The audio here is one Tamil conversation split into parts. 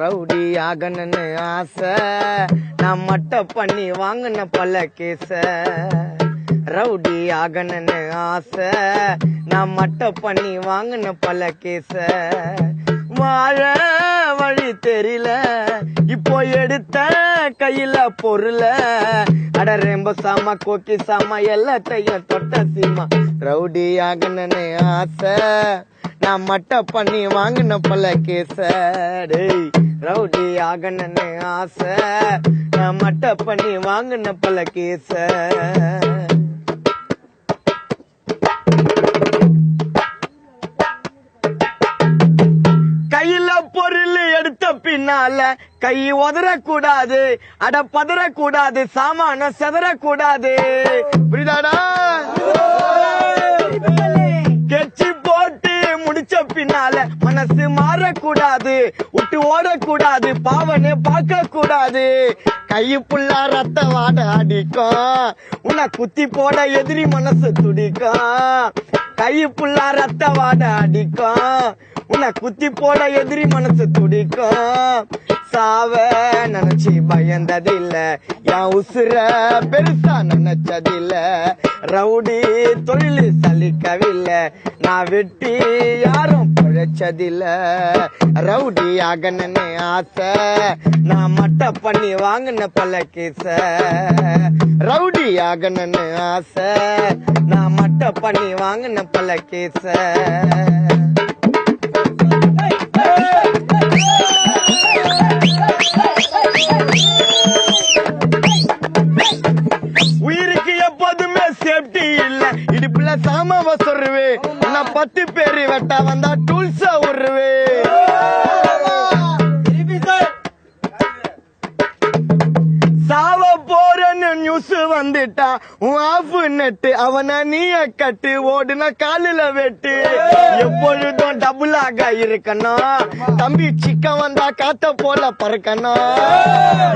ரவுடி ஆகணும்னு ஆசை, நான் மட்ட பண்ணி வாங்கின பல கேச. ரவுடி ஆகணும்னு ஆசை, நான் மட்ட பண்ணி வாங்கின பல கேச. வாழ வழி தெரியல, இப்போ எடுத்த கையில பொருள. அட ரெம்ப சாமா கோக்கி சாமா எல்லாத்தையும் தொட்ட சீமா. ரவுடி ஆகணும்னு ஆசை, நான் மட்ட பண்ணி வாங்கின பல கேச. டேய் ரவுடி ஆகணும்னு ஆசை, நான் மட்ட பண்ணி வாங்கின பல கேச. கையில பொருள் எடுத்த பின்னால கை உதறக்கூடாது, அட பதறக்கூடாது, சாமான செதறக்கூடாது. புரியுதாடா? கெச்சி போட்டு முடிச்ச பின்னால மனசு மாறக்கூடாது, விட்டு ஓடக்கூடாது, பாவனை பார்க்க கூடாது. கையுப்புள்ளா ரத்த வாட அடிக்கும், உன்னை குத்தி போட எதிரி மனசு துடிக்கும். கையுப்புள்ளா ரத்த வாட அடிக்கும், உன்னை குத்தி போட எதிரி மனசு துடிக்கும். சாவ நினைச்சு பயந்ததில்ல, என் உசுர பெருசா நினைச்சதில்ல. ரவுடி தொழில் சலிக்கவில்லை, நான் வெட்டி யாரும் பழைச்சதில்ல. ரவுடி ஆகணும்னு ஆசை, நான் மட்ட பண்ணி வாங்கின பல கேச. ரவுடி ஆகணும்னு ஆசை, நான் மட்ட பண்ணி வாங்கின பல கேச. உயிருக்கு எப்போதுமே சேஃப்டி இல்ல, இடுப்புல சாமாவ சொல்லுவே. நான் 10 பேரு வெட்ட வந்தா டூல்ஸ உருவே. சாவ போறன்னு நியூஸ் வந்துட்டா உன் ஆஃப் நெட்டு, அவனை நீய கட்டு, ஓடுன காலில வெட்டு. எப்பொழுதும் டபுளாக இருக்கணும், தம்பி சிக்கன் வந்தா காத்த போல பறக்கணும்.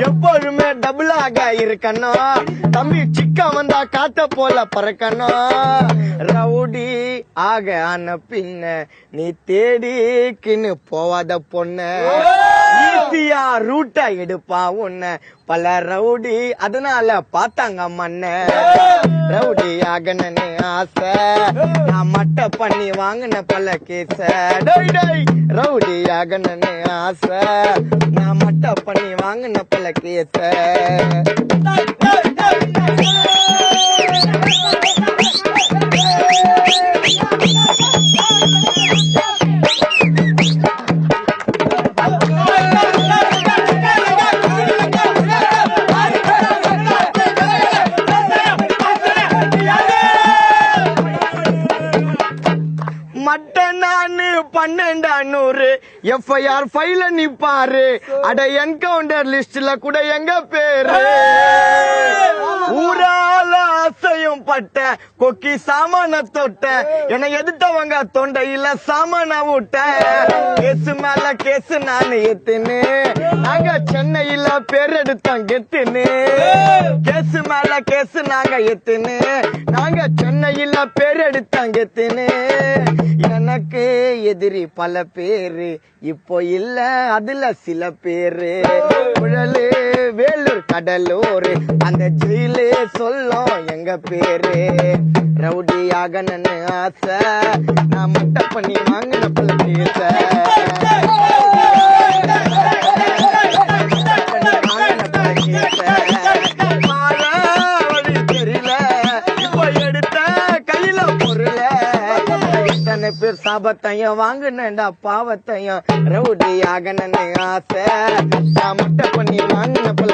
எப்பொழுதுமே டபுளாக இருக்கணும், தம்பி சிக்கன் வந்தா காத்த போல பறக்கணும். ரவுடி ஆக ஆன பின்ன நீ தேடிக்கின்னு போவாத பொண்ணு, ஈஸியா ரூட்டா எடுப்பா உன்ன பல ரவுடி, அதனால பாத்தாங்க மண்ண. ரவுடி ஆகணும்னு ஆசை, நான் மட்ட பண்ணி வாங்கின பல கேச. ரவுடி ஆகணும்னு ஆசை, நான் மட்ட பண்ணி வாங்கின பல கேச. மட்ட நானு 1200 FIR ஃபைல நிப்பாரு. அட என்கவுண்டர் லிஸ்ட்ல கூட எங்க பேரு. ஊரால ஆசையும் பட்ட கொக்கி சாமான தொட்ட, என எதிர்த்தவங்க தொண்டையில சாமான விட்ட. கேசு மேல கேசு நான் ஏத்துன்னு, நாங்க சென்னையில பேர் எடுத்தோம் கெத்துன்னு. கேசு மேல கேசு நாங்க ஏத்துன்னு, நாங்க சென்னையில பேர் எடுத்தோம் கெத்துன்னு. எனக்கு எதிரி பல பேரு, இப்போ இல்ல அதுல சில பேரு. குழலு வேலூர் கடலூர், அந்த ஜெயிலே சொல்லும் எங்க பேரு. ரவுடி ஆகணும்னு ஆசை, நான் மட்ட பண்ணி வாங்கின பல கேச. பேர் சாபத்தையும் வாங்கினேன்டா பாவத்தையும். ரவுடி ஆகணும்னு ஆசை, நான் மட்ட பண்ணி வாங்கின பல